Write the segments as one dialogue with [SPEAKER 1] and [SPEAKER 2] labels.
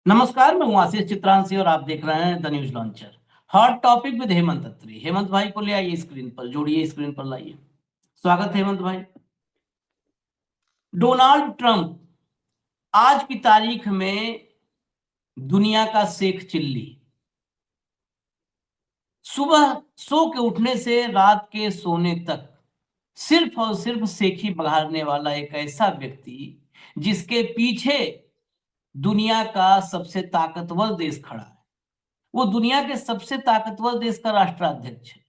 [SPEAKER 1] नमस्कार, मैं हूं आशीष चित्रांशी और आप देख रहे हैं the news launcher. Hot topic with Hemant Atri. Hemant भाई को ले आइए स्क्रीन पर, जोड़िए स्क्रीन पर लाइए। स्वागत है हेमंत भाई। डोनाल्ड ट्रंप आज की तारीख में दुनिया का शेख चिल्ली। सुबह सो के उठने से रात के सोने तक सिर्फ और सिर्फ शेखी बघाड़ने वाला एक ऐसा व्यक्ति जिसके पीछे दुनिया का सबसे ताकतवर देश खड़ा है। वो दुनिया के सबसे ताकतवर देश का राष्ट्राध्यक्ष है।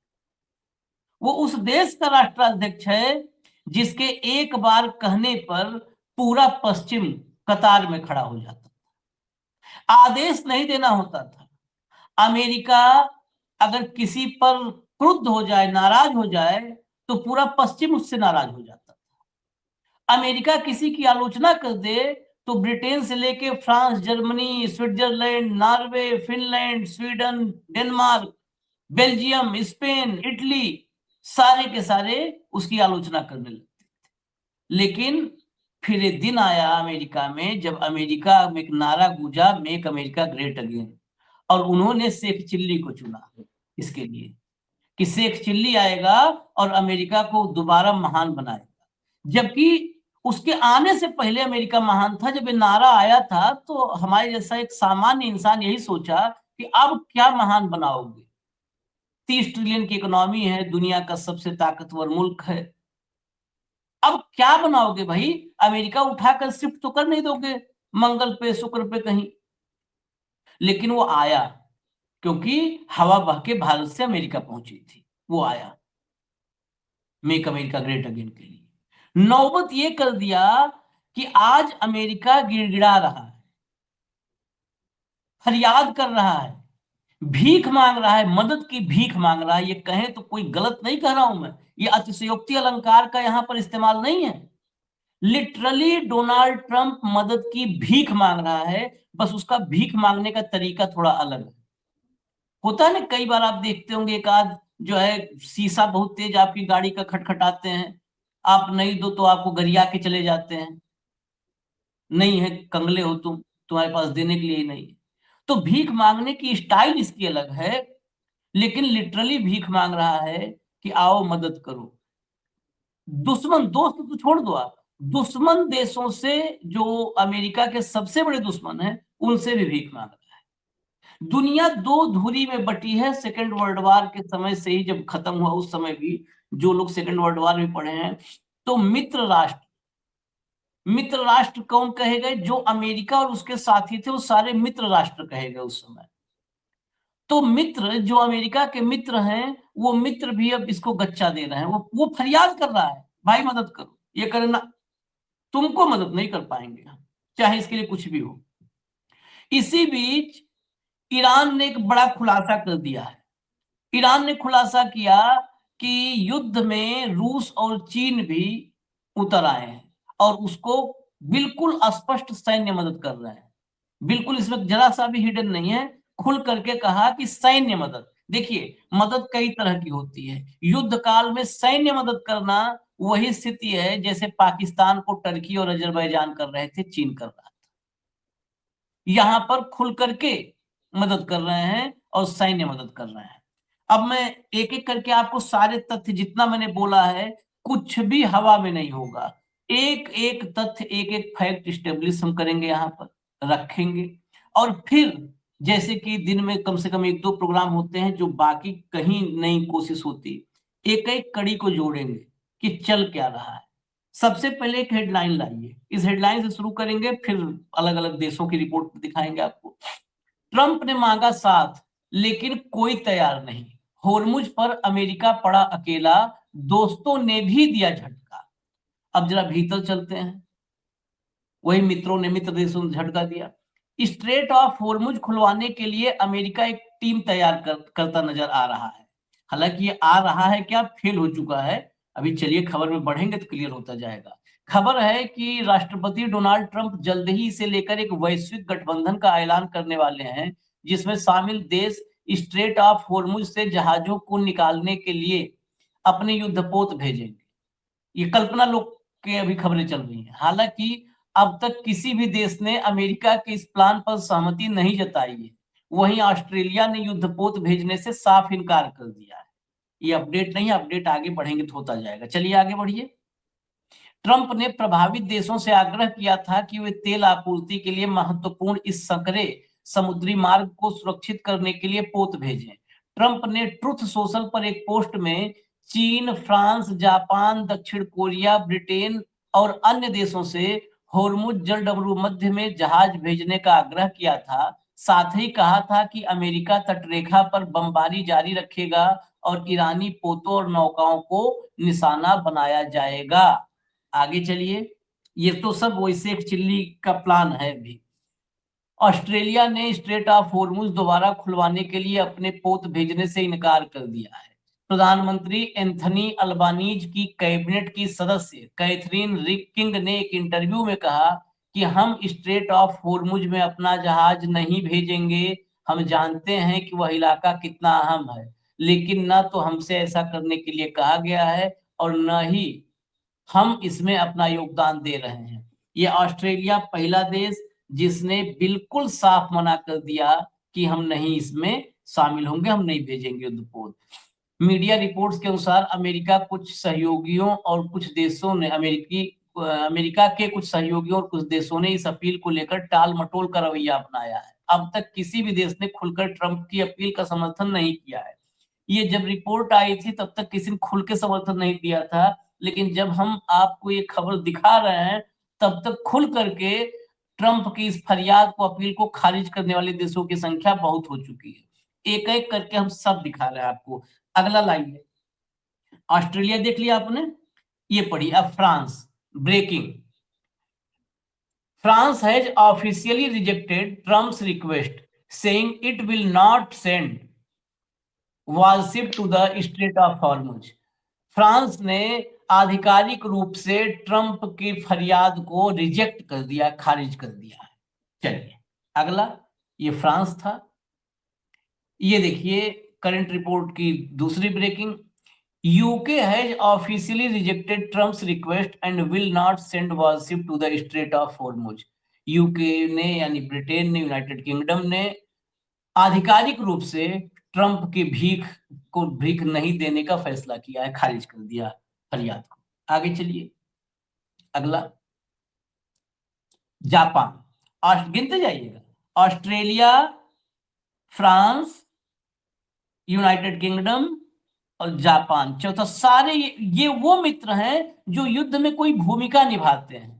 [SPEAKER 1] वो उस देश का राष्ट्राध्यक्ष है जिसके एक बार कहने पर पूरा पश्चिम कतार में खड़ा हो जाता था। आदेश नहीं देना होता था। अमेरिका अगर किसी पर क्रुद्ध हो जाए, नाराज हो जाए, तो पूरा पश्चिम उससे नाराज हो जाता था। अमेरिका किसी की आलोचना कर दे तो ब्रिटेन से लेके France, Germany, Switzerland, Norway, Finland, Sweden, Denmark, Belgium, Spain, Italy, सारे के सारे उसकी आलोचना करने लगते थे। लेकिन फिर एक दिन आया अमेरिका में जब अमेरिका में एक नारा गूंजा, मेक अमेरिका ग्रेट अगेन, और उन्होंने शेख चिल्ली को चुना इसके लिए कि शेख चिल्ली आएगा और अमेरिका को दोबारा महान बनाएगा। जबकि उसके आने से पहले अमेरिका महान था। जब ये नारा आया था तो हमारे जैसा एक सामान्य इंसान यही सोचा कि अब क्या महान बनाओगे। 30 ट्रिलियन की इकोनॉमी है, दुनिया का सबसे ताकतवर मुल्क है, अब क्या बनाओगे भाई। अमेरिका उठाकर शिफ्ट तो कर नहीं दोगे मंगल पे, शुक्र पे कहीं। लेकिन वो आया क्योंकि हवा बह के भारत से अमेरिका पहुंची थी। वो आया मेक अमेरिका ग्रेट अगेन के लिए। नौबत ये कर दिया कि आज अमेरिका गिड़गिड़ा रहा है, फरियाद कर रहा है, भीख मांग रहा है, मदद की भीख मांग रहा है। ये कहें तो कोई गलत नहीं कह रहा हूं मैं, ये अतिशयोक्ति अलंकार का यहां पर इस्तेमाल नहीं है। लिटरली डोनाल्ड ट्रंप मदद की भीख मांग रहा है, बस उसका भीख मांगने का तरीका थोड़ा अलग है। होता है ना, कई बार आप देखते होंगे एक आध जो है शीशा बहुत तेज आपकी गाड़ी का खटखटाते हैं, आप नहीं दो तो आपको गरिया के चले जाते हैं, नहीं है, कंगले हो तुम, तुम्हारे पास देने के लिए ही नहीं है। तो भीख मांगने की स्टाइल इसकी अलग है, लेकिन लिटरली भीख मांग रहा है कि आओ मदद करो। दुश्मन दोस्त तो छोड़ दो, आप दुश्मन देशों से, जो अमेरिका के सबसे बड़े दुश्मन हैं, उनसे भी भीख मांग रहा है। दुनिया दो धुरी में बटी है। सेकेंड वर्ल्ड वार के समय से ही जब खत्म हुआ, उस समय भी जो लोग सेकेंड वर्ल्ड वार में पढ़े हैं, तो मित्र राष्ट्र कौन कहे गए? जो अमेरिका और उसके साथी थे वो सारे मित्र राष्ट्र कहे गए उस समय। तो मित्र, जो अमेरिका के मित्र हैं, वो मित्र भी अब इसको गच्चा दे रहे हैं। वो फरियाद कर रहा है, भाई मदद करो, ये करना, तुमको मदद नहीं कर पाएंगे चाहे इसके लिए कुछ भी हो। इसी बीच ईरान ने एक बड़ा खुलासा कर दिया है। ईरान ने खुलासा किया कि युद्ध में रूस और चीन भी उतर आए हैं और उसको बिल्कुल स्पष्ट सैन्य मदद कर रहे हैं। बिल्कुल इसमें जरा सा भी हिडन नहीं है, खुल करके कहा कि सैन्य मदद। देखिए, मदद कई तरह की होती है। युद्ध काल में सैन्य मदद करना वही स्थिति है जैसे पाकिस्तान को टर्की और अजरबैजान कर रहे थे, चीन कर रहा था। यहां पर खुल करके मदद कर रहे हैं और सैन्य मदद कर रहे हैं। अब मैं एक एक करके आपको सारे तथ्य, जितना मैंने बोला है, कुछ भी हवा में नहीं होगा। एक एक तथ्य, एक एक फैक्ट स्टेब्लिश हम करेंगे, यहां पर रखेंगे, और फिर जैसे कि दिन में कम से कम एक दो प्रोग्राम होते हैं जो बाकी कहीं नहीं कोशिश होती, एक एक कड़ी को जोड़ेंगे कि चल क्या रहा है। सबसे पहले एक हेडलाइन लाइए, इस हेडलाइन से शुरू करेंगे, फिर अलग अलग देशों की रिपोर्ट दिखाएंगे आपको। ट्रंप ने मांगा साथ लेकिन कोई तैयार नहीं। होर्मुज पर अमेरिका पड़ा अकेला, दोस्तों ने भी दिया झटका। अब जरा भीतर चलते हैं। वही मित्रों ने, मित्र देशों ने झटका दिया। स्ट्रेट ऑफ होर्मुज खुलवाने के लिए अमेरिका एक टीम तैयार करता नजर आ रहा है। हालांकि ये आ रहा है क्या, फेल हो चुका है। अभी चलिए खबर में बढ़ेंगे तो क्लियर होता जाएगा। खबर है कि राष्ट्रपति डोनाल्ड ट्रंप जल्द ही इसे लेकर एक वैश्विक गठबंधन का ऐलान करने वाले हैं, जिसमें शामिल देश स्ट्रेट ऑफ होर्मुज से जहाजों को निकालने के लिए अपने युद्धपोत भेजेंगे। ये कल्पना लोग के अभी खबरें चल रही हैं। हालांकि अब तक किसी भी देश ने अमेरिका के इस प्लान पर सहमति नहीं जताई है। वहीं ऑस्ट्रेलिया ने युद्धपोत भेजने से साफ इनकार कर दिया है। ये अपडेट नहीं है, अपडेट आगे बढ़ेंगे तो होता जाएगा। चलिए आगे बढ़िए। ट्रंप ने प्रभावित देशों से आग्रह किया था कि वे तेल आपूर्ति के लिए महत्वपूर्ण इस संकरे समुद्री मार्ग को सुरक्षित करने के लिए पोत भेजें। ट्रंप ने ट्रुथ सोशल पर एक पोस्ट में चीन, फ्रांस, जापान, दक्षिण कोरिया, ब्रिटेन और अन्य देशों से होर्मुज जलडमरू मध्य में जहाज भेजने का आग्रह किया था। साथ ही कहा था कि अमेरिका तटरेखा पर बमबारी जारी रखेगा और ईरानी पोतों और नौकाओं को निशाना बनाया जाएगा। आगे चलिए। ये तो सब वैसे एक चिल्ली का प्लान है अभी। ऑस्ट्रेलिया ने स्ट्रेट ऑफ होर्मुज दोबारा खुलवाने के लिए अपने पोत भेजने से इनकार कर दिया है। प्रधानमंत्री एंथनी अल्बानीज की कैबिनेट की सदस्य कैथरीन किंग ने एक इंटरव्यू में कहा कि हम स्ट्रेट ऑफ होर्मुज में अपना जहाज नहीं भेजेंगे। हम जानते हैं कि वह इलाका कितना अहम है, लेकिन न तो हमसे ऐसा करने के लिए कहा गया है और न ही हम इसमें अपना योगदान दे रहे हैं। ये ऑस्ट्रेलिया पहला देश जिसने बिल्कुल साफ मना कर दिया कि हम नहीं इसमें शामिल होंगे, हम नहीं भेजेंगे युद्धपोत। मीडिया रिपोर्ट्स के अनुसार अमेरिका कुछ सहयोगियों और कुछ देशों ने अमेरिका के कुछ सहयोगियों और कुछ देशों ने इस अपील को लेकर टाल मटोल का रवैया अपनाया है। अब तक किसी भी देश ने खुलकर ट्रंप की अपील का समर्थन नहीं किया है। ये जब रिपोर्ट आई थी तब तक किसी ने खुल के समर्थन नहीं दिया था, लेकिन जब हम आपको ये खबर दिखा रहे हैं तब तक खुल करके ट्रंप की इस फरियाद को, अपील को खारिज करने वाले देशों की संख्या बहुत हो चुकी है। एक एक करके हम सब दिखा रहे हैं आपको। अगला लाइन है, ऑस्ट्रेलिया देख लिया आपने, ये पढ़ी। अब France, breaking. France has officially rejected Trump's request, saying it will not send warship to the Strait of Hormuz. France ने आधिकारिक रूप से ट्रंप की फरियाद को रिजेक्ट कर दिया, खारिज कर दिया है। चलिए अगला, ये फ्रांस था। ये देखिए करंट रिपोर्ट की दूसरी breaking. UK has officially rejected Trump's request and will not send warship to the strait of Hormuz. UK ने यानी ब्रिटेन ने, यूनाइटेड किंगडम ने आधिकारिक रूप से ट्रंप की भीख नहीं देने का फैसला किया है, खारिज कर दिया फरियाद को। आगे चलिए अगला, जापान। गिनते जाइएगा, ऑस्ट्रेलिया, फ्रांस, यूनाइटेड किंगडम और जापान, चौथा। सारे ये वो मित्र हैं जो युद्ध में कोई भूमिका निभाते हैं,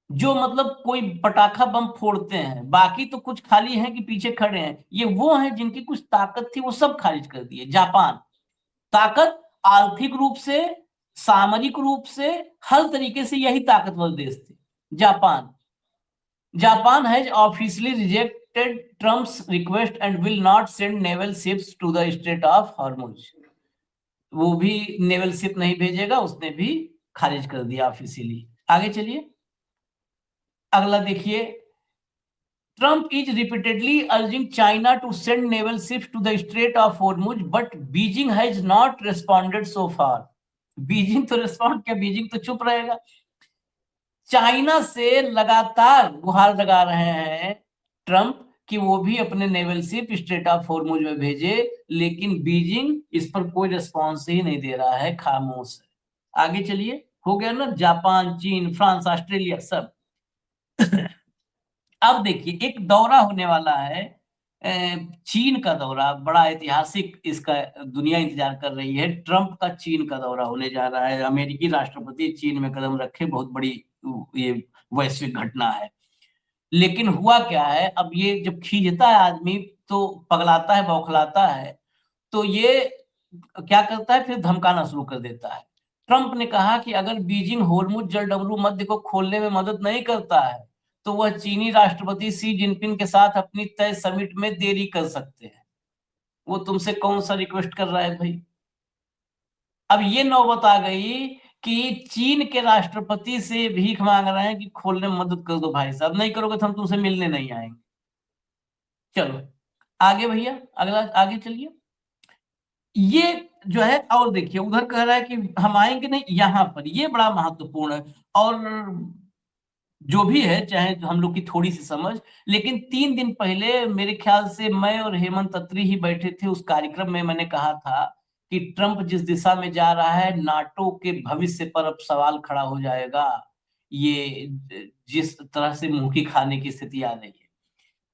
[SPEAKER 1] जो मतलब कोई पटाखा बम फोड़ते हैं। बाकी तो कुछ खाली हैं कि पीछे खड़े हैं। ये वो हैं जिनकी कुछ ताकत थी, वो सब खारिज कर दिए। जापान, ताकत आर्थिक रूप से, सामरिक रूप से, हर तरीके से यही ताकतवर देश थे। Japan has officially rejected Trump's request and will not send naval ships to the strait of Hormuz. वो भी नेवल शिप नहीं भेजेगा, उसने भी खारिज कर दिया ऑफिशियली। आगे चलिए अगला देखिए, Trump is repeatedly urging China to send naval ships to the Strait of Hormuz, but Beijing has not responded so far. Beijing तो रिस्पॉन्ड क्या, बीजिंग तो चुप रहेगा। चाइना से लगातार गुहार लगा रहे हैं ट्रंप कि वो भी अपने naval ship straight of Hormuz में भेजे, लेकिन बीजिंग इस पर कोई रिस्पॉन्स ही नहीं दे रहा है, खामोश है। आगे चलिए, हो गया ना, जापान, चीन, फ्रांस, ऑस्ट्रेलिया सब। अब देखिए एक दौरा होने वाला है, चीन का दौरा, बड़ा ऐतिहासिक, इसका दुनिया इंतजार कर रही है। ट्रंप का चीन का दौरा होने जा रहा है। अमेरिकी राष्ट्रपति चीन में कदम रखे, बहुत बड़ी ये वैश्विक घटना है। लेकिन हुआ क्या है, अब ये जब खींचता है आदमी तो पगलाता है, बौखलाता है, तो ये क्या करता है, फिर धमकाना शुरू कर देता है। ट्रंप ने कहा कि अगर बीजिंग होर्मुज जलडमरू मध्य को खोलने में मदद नहीं करता है तो वह चीनी राष्ट्रपति शी जिनपिंग के साथ अपनी तय समिट में देरी कर सकते हैं। वो तुमसे कौन सा रिक्वेस्ट कर रहा है भाई। अब ये नौबत आ गई कि चीन के राष्ट्रपति से भीख मांग रहे हैं कि खोलने में मदद कर दो भाई साहब, नहीं करोगे तो हम तुमसे मिलने नहीं आएंगे। चलो आगे भैया, अगला आगे चलिए। ये जो है, और देखिए उधर कह रहा है कि हम आएंगे नहीं, यहां पर ये बड़ा महत्वपूर्ण है। और जो भी है, चाहे हम लोग की थोड़ी सी समझ, लेकिन 3 दिन पहले मेरे ख्याल से मैं और हेमंत अत्री ही बैठे थे उस कार्यक्रम में। मैंने कहा था कि ट्रंप जिस दिशा में जा रहा है, नाटो के भविष्य पर अब सवाल खड़ा हो जाएगा। ये जिस तरह से मुंह की खाने की स्थिति आ रही है,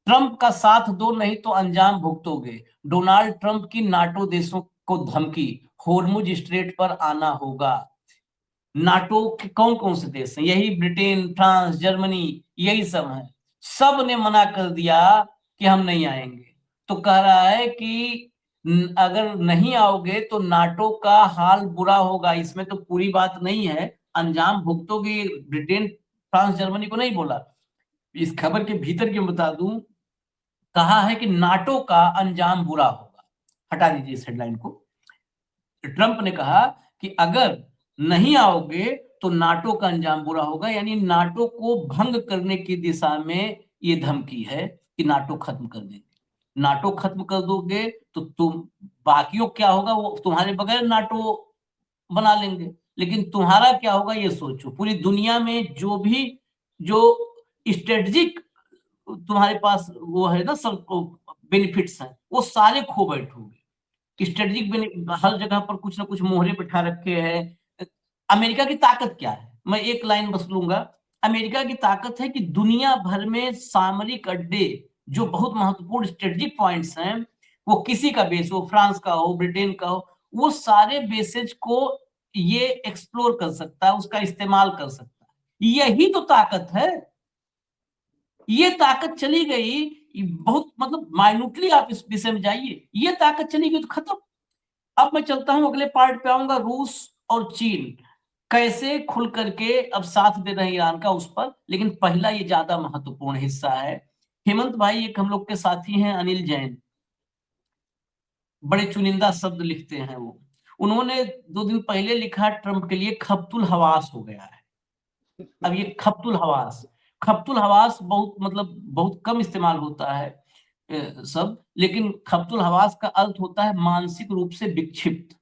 [SPEAKER 1] ट्रंप का साथ दो नहीं तो अंजाम भुगतोगे। डोनाल्ड ट्रंप की नाटो देशों को धमकी, होर्मुज स्ट्रेट पर आना होगा। नाटो के कौन कौन से देश हैं? यही ब्रिटेन, फ्रांस, जर्मनी, यही सब हैं। सब ने मना कर दिया कि हम नहीं आएंगे। तो कह रहा है कि अगर नहीं आओगे तो नाटो का हाल बुरा होगा। इसमें तो पूरी बात नहीं है, अंजाम भुगतोगे। ब्रिटेन, फ्रांस, जर्मनी को नहीं बोला। इस खबर के भीतर क्यों बता दूं, कहा है कि नाटो का अंजाम बुरा होगा। हटा दीजिए इस हेडलाइन को। ट्रंप ने कहा कि अगर नहीं आओगे तो नाटो का अंजाम बुरा होगा, यानी नाटो को भंग करने की दिशा में ये धमकी है कि नाटो खत्म कर देंगे। नाटो खत्म कर दोगे तो तुम, बाकियों क्या होगा, वो तुम्हारे बगैर नाटो बना लेंगे, लेकिन तुम्हारा क्या होगा ये सोचो। पूरी दुनिया में जो भी, जो स्ट्रेटेजिक तुम्हारे पास वो है ना, सब बेनिफिट्स हैं, वो सारे खो बैठोगे। स्ट्रेटेजिक हर जगह पर कुछ ना कुछ मोहरे बैठा रखे हैं। अमेरिका की ताकत क्या है, मैं एक लाइन बस लूंगा। अमेरिका की ताकत है कि दुनिया भर में सामरिक अड्डे, जो बहुत महत्वपूर्ण स्ट्रेटेजिक पॉइंट्स हैं, वो किसी का बेस हो, फ्रांस का हो, ब्रिटेन का हो, वो सारे बेसेज को ये एक्सप्लोर कर सकता है, उसका इस्तेमाल कर सकता है। यही तो ताकत है। ये ताकत चली गई, बहुत मतलब माइन्यूटली आप इस विषय में जाइए, ये ताकत चली गई तो खत्म। अब मैं चलता हूं, अगले पार्ट पे आऊंगा। रूस और चीन कैसे खुल करके अब साथ दे रहे हैं ईरान का, उस पर। लेकिन पहला ये ज्यादा महत्वपूर्ण हिस्सा है। हेमंत भाई एक हम लोग के साथी हैं, अनिल जैन, बड़े चुनिंदा शब्द लिखते हैं वो। उन्होंने 2 दिन पहले लिखा, ट्रंप के लिए खप्तुल हवास हो गया है। अब ये खप्तुल हवास, खप्तुल हवास बहुत मतलब बहुत कम इस्तेमाल होता है सब, लेकिन खप्तुल हवास का अर्थ होता है मानसिक रूप से विक्षिप्त,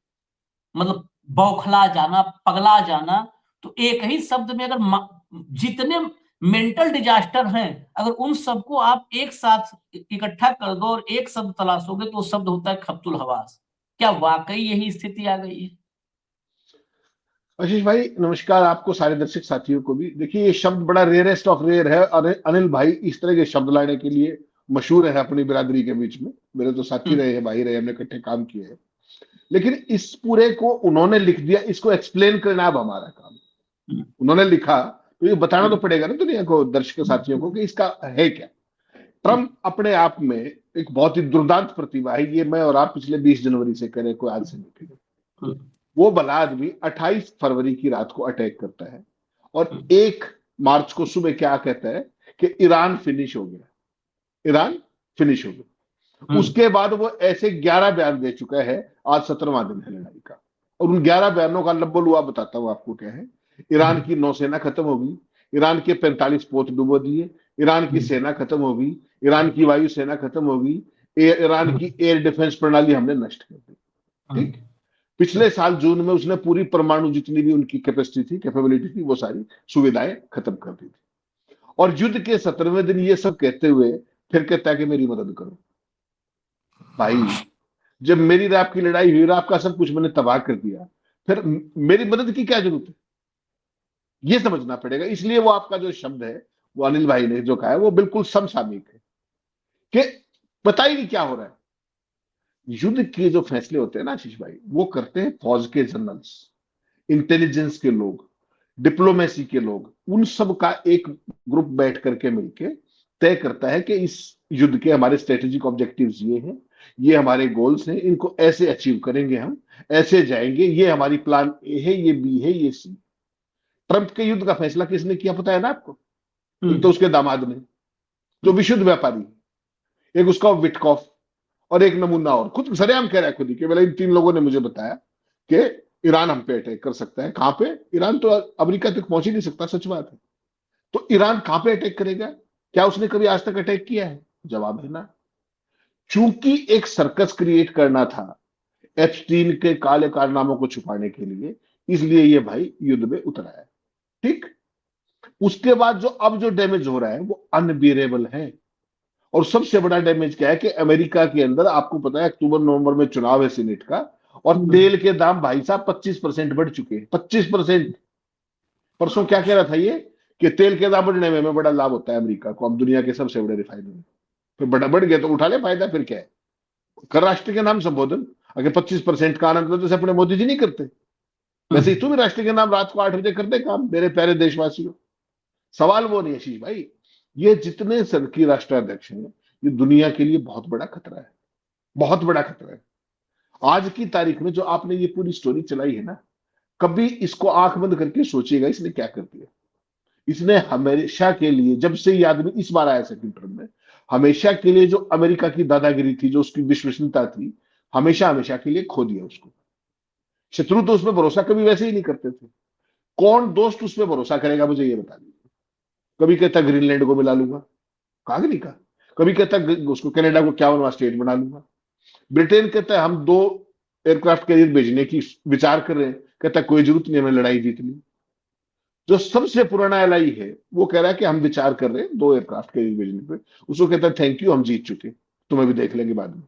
[SPEAKER 1] मतलब बौखला जाना, पगला जाना। तो एक ही शब्द में अगर जितने मेंटल डिजास्टर हैं, अगर उन सबको आप एक साथ इकट्ठा कर दो और एक शब्द तलाशोगे तो वो शब्द होता है खप्तुल हवास। क्या वाकई यही स्थिति आ गई है?
[SPEAKER 2] आशीष भाई नमस्कार, आपको सारे दर्शक साथियों को भी। देखिए ये शब्द बड़ा रेयरेस्ट ऑफ रेयर है, और अनिल भाई इस तरह के शब्द लाने के लिए मशहूर है अपनी बिरादरी के बीच में। मेरे तो साथी
[SPEAKER 1] हम्म,
[SPEAKER 2] रहे हैं, भाई रहे, हमने इकट्ठे काम किए हैं। लेकिन इस पूरे को उन्होंने लिख दिया, इसको एक्सप्लेन करना अब हमारा काम।
[SPEAKER 1] हम्म,
[SPEAKER 2] उन्होंने लिखा तो ये बताना तो
[SPEAKER 1] हम्म,
[SPEAKER 2] पड़ेगा ना दुनिया को, दर्शक साथियों को, कि इसका है क्या। ट्रम्प अपने आप में एक बहुत ही दुर्दांत प्रतिभा है, ये मैं और आप पिछले 20 जनवरी से करें, कोई आज से नहीं करें।
[SPEAKER 1] हम्म,
[SPEAKER 2] वो भला आदमी 28 फरवरी की रात को अटैक करता है, और
[SPEAKER 1] हम्म,
[SPEAKER 2] 1 मार्च को सुबह क्या कहता है कि ईरान फिनिश हो गया, ईरान फिनिश हो गया।
[SPEAKER 1] हम्म,
[SPEAKER 2] उसके बाद वो ऐसे 11 बयान दे चुका है। आज 17वां दिन है लड़ाई का, और उन 11 बयानों का लब्बलुआ बताता हूं आपको क्या है। ईरान
[SPEAKER 1] हम्म,
[SPEAKER 2] की नौसेना खत्म होगी, ईरान के 45 पोत डुबो दिए, ईरान की
[SPEAKER 1] हम्म,
[SPEAKER 2] सेना खत्म होगी, ईरान की वायुसेना खत्म होगी, ईरान की एयर डिफेंस प्रणाली हमने नष्ट कर दी।
[SPEAKER 1] हम्म,
[SPEAKER 2] ठीक। पिछले साल जून में उसने पूरी परमाणु जितनी भी उनकी कैपेसिटी थी, कैपेबिलिटी थी, वो सारी सुविधाएं खत्म कर दी थी। और युद्ध के 17वें दिन ये सब कहते हुए फिर कहता है कि मेरी मदद करो। भाई, जब मेरी और आपकी लड़ाई हुई और आपका सब कुछ मैंने तबाह कर दिया, फिर मेरी मदद की क्या जरूरत है, ये समझना पड़ेगा। इसलिए वो आपका जो शब्द है, वो अनिल भाई ने जो कहा है, वो बिल्कुल समसामयिक है कि पता ही नहीं क्या हो रहा है। युद्ध के जो फैसले होते हैं ना आशीष भाई, वो करते हैं फौज के जनरल्स, इंटेलिजेंस के लोग, डिप्लोमेसी के लोग, उन सब का एक ग्रुप बैठ करके मिलके तय करता है कि इस युद्ध के हमारे स्ट्रेटेजिक ऑब्जेक्टिव्स ये हैं, ये हमारे गोल्स हैं, इनको ऐसे अचीव करेंगे, हम ऐसे जाएंगे, ये हमारी प्लान ए है, ये बी है, ये सी। ट्रंप के युद्ध का फैसला किसने किया पता है ना आपको? एक तो
[SPEAKER 1] हम्म,
[SPEAKER 2] उसके दामाद ने, जो विशुद्ध व्यापारी है, एक उसका विटकॉफ, और एक नमूना और खुद सरेआम कह रहा है खुद ही कि बोले इन 3 लोगों ने मुझे बताया कि ईरान हम पे अटैक कर सकता है। कहां पे? ईरान तो अमेरिका तक पहुंच ही नहीं सकता, सच बात है। तो ईरान कहां पे अटैक करेगा? क्या उसने कभी आज तक अटैक किया है? जवाब है ना। चूंकि एक सर्कस क्रिएट करना था एप्स्टीन के काले कारनामों को छुपाने के लिए, इसलिए ये भाई युद्ध में उतरा है। ठीक। उसके बाद जो अब जो डैमेज हो रहा है वो अनबियरेबल है। और सबसे बड़ा डैमेज क्या है कि अमेरिका के अंदर आपको पता है अक्टूबर नवंबर में चुनाव है सीनेट का, और तेल के दाम भाई साहब 25% बढ़ चुके हैं, 25%। परसों क्या कह रहा था ये कि तेल के दाम बढ़ने में हमें बड़ा लाभ होता है अमेरिका को, हम दुनिया के सबसे बड़े रिफाइनर। फिर बड़ा बढ़ गया तो उठा ले फायदा, फिर क्या है, कर राष्ट्र के नाम संबोधन। अगर 25% का आनंद जैसे अपने मोदी जी नहीं करते, वैसे ही तू भी राष्ट्र के नाम रात को 8 बजे कर दे काम, मेरे प्यारे देशवासियों। सवाल वो नहीं आशीष भाई, ये जितने की राष्ट्राध्यक्ष हैं ये दुनिया के लिए बहुत बड़ा खतरा है, बहुत बड़ा खतरा है। आज की तारीख में जो आपने ये पूरी स्टोरी चलाई है ना, कभी इसको आंख बंद करके सोचिएगा इसने क्या कर दिया। इसने हमेशा के लिए, जब से ये आदमी इस बार आया सेकंड टर्म में, हमेशा के लिए जो अमेरिका की दादागिरी थी, जो उसकी विश्वसनीयता थी, हमेशा हमेशा के लिए खो दिया उसको। शत्रु तो उसमें भरोसा कभी वैसे ही नहीं करते थे, कौन दोस्त उसमें भरोसा करेगा मुझे ये बता दीजिए। कभी कहता ग्रीनलैंड को मिला लूंगा, कहा कि नहीं कहा। कभी कहता उसको कनाडा को 51वां स्टेट बना लूंगा। ब्रिटेन कहता है हम 2 एयरक्राफ्ट कैरियर भेजने की विचार कर रहे हैं, कहता है कोई जरूरत नहीं, हमें लड़ाई जीतनी। जो सबसे पुराना एलआई है वो कह रहा है कि हम विचार कर रहे हैं 2 एयरक्राफ्ट कैरियर भेजने पे, उसको कहता है थैंक यू हम जीत चुके, तुम्हें भी देख लेंगे बाद में।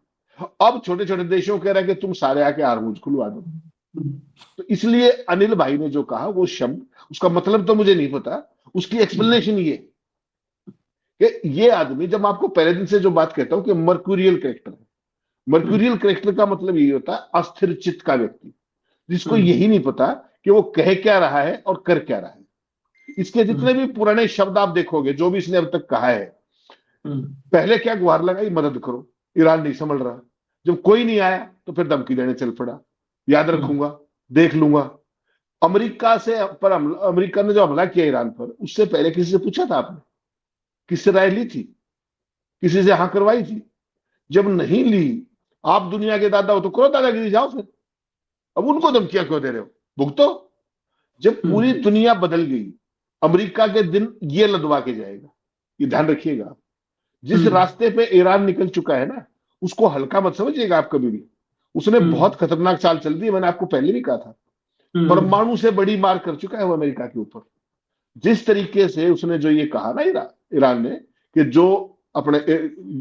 [SPEAKER 2] अब छोटे छोटे देशों कह रहा है कि तुम सारे आके हारमूज खुलवा दो। तो इसलिए अनिल भाई ने जो कहा वो शब्द, उसका मतलब तो मुझे नहीं पता, उसकी एक्सप्लेनेशन ये कि ये आदमी, जब आपको पहले दिन से जो बात कहता हूं कि मर्क्यूरियल कैरेक्टर है, मर्क्यूरियल कैरेक्टर का मतलब यही होता है अस्थिर चित्त का व्यक्ति, जिसको यही नहीं पता कि वो कह क्या रहा है और कर क्या रहा है। इसके जितने भी पुराने शब्द आप देखोगे, जो भी इसने अब तक कहा है, पहले क्या गुहार लगाई, मदद करो, ईरान नहीं संभल रहा। जब कोई नहीं आया तो फिर धमकी देने चल पड़ा, याद रखूंगा, देख लूंगा। अमेरिका से पर अमेरिका ने जो हमला किया ईरान पर, उससे पहले किसी से पूछा था आपने? किससे राय ली थी? किसी से हाँ करवाई थी? जब नहीं ली, आप दुनिया के दादा हो तो करो दादागिरी, जाओ फिर। अब उनको धमकियां क्यों दे रहे हो? भुगतो। जब पूरी दुनिया बदल गई, अमेरिका के दिन ये लदवा के जाएगा, ये ध्यान रखिएगा। जिस रास्ते पे ईरान निकल चुका है ना, उसको हल्का मत समझिएगा आप कभी भी। उसने बहुत खतरनाक चाल चल दी है, मैंने आपको पहले भी कहा था। परमाणु से बड़ी मार कर चुका है वो अमेरिका के ऊपर। जिस तरीके से उसने जो ये कहा ना ईरान ने कि जो अपने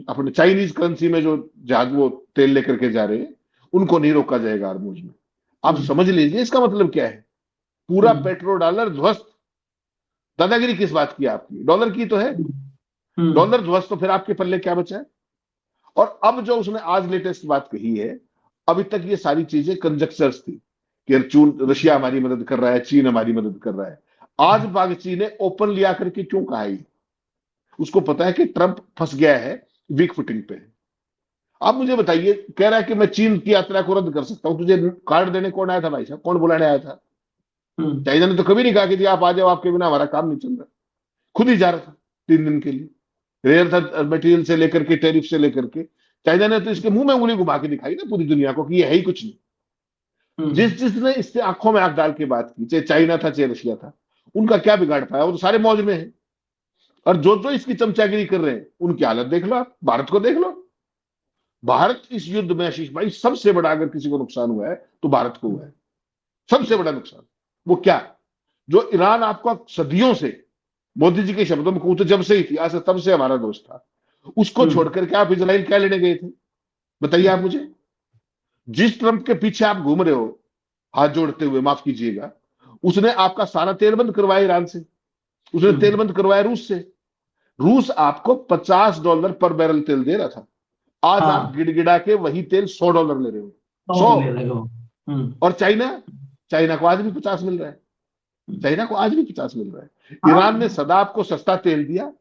[SPEAKER 2] अपने चाइनीज करेंसी में जो जहाज वो तेल लेकर के जा रहे हैं, उनको नहीं रोका जाएगा हॉर्मुज में। आप समझ लीजिए इसका मतलब क्या है, पूरा पेट्रो डॉलर ध्वस्त। दादागिरी किस बात की आपकी? डॉलर की तो है। डॉलर ध्वस्त तो फिर आपके पल्ले क्या बचा है? और अब जो उसने आज लेटेस्ट बात कही है, अभी तक ये सारी चीजें कंजक्चर्स थी कि रशिया हमारी मदद कर रहा है, चीन हमारी मदद कर रहा है। आज बागची ने ओपन लिया करके क्यों कहा ये? उसको पता है कि ट्रंप फंस गया है, वीक फुटिंग पे है। आप मुझे बताइए, कह रहा है कि मैं चीन की यात्रा को रद्द कर सकता हूं। तुझे कार्ड देने कौन आया था भाई साहब? कौन बुलाने आया था? चाइना ने तो कभी नहीं कहा कि जी आप आ जाओ, आपके बिना हमारा काम नहीं चल रहा। खुद ही जा रहा था 3 दिन के लिए, रेयर था मटेरियल से लेकर के, टैरिफ से लेकर के। चाइना ने तो इसके मुंह में उंगली घुमा के दिखाई ना पूरी दुनिया को कि ये है ही कुछ नहीं। जिसने इससे आंखों में आंख डाल के बात की, चाहे चाइना था चाहे रशिया था, उनका क्या बिगाड़ पाया? वो तो सारे मौज में है। और जो जो इसकी चमचागिरी कर रहे हैं उनकी हालत देख लो आप, भारत को देख लो। भारत इस युद्ध में आशीष भाई सबसे बड़ा, अगर किसी को नुकसान हुआ है तो भारत को हुआ है सबसे बड़ा नुकसान। वो क्या? जो ईरान आपका सदियों से, मोदी जी के शब्दों में कहूं तो जब से ही थी, आज से तब से हमारा दोस्त था, उसको छोड़कर के आप इजराइल क्या लेने गए थे? बताइए आप मुझे। जिस ट्रंप के पीछे आप घूम रहे हो हाथ जोड़ते हुए, माफ कीजिएगा, उसने आपका सारा तेल बंद करवाया ईरान से, उसने तेल बंद करवाया रूस से। रूस आपको $50 पर बैरल तेल दे रहा था, आज आप गिड़गिड़ा के वही तेल $100 ले रहे हो। 100। और चाइना को आज भी 50 मिल रहा है। चाइना को आज भी 50 मिल रहा है। ईरान ने सदा आपको सस्ता तेल दिया,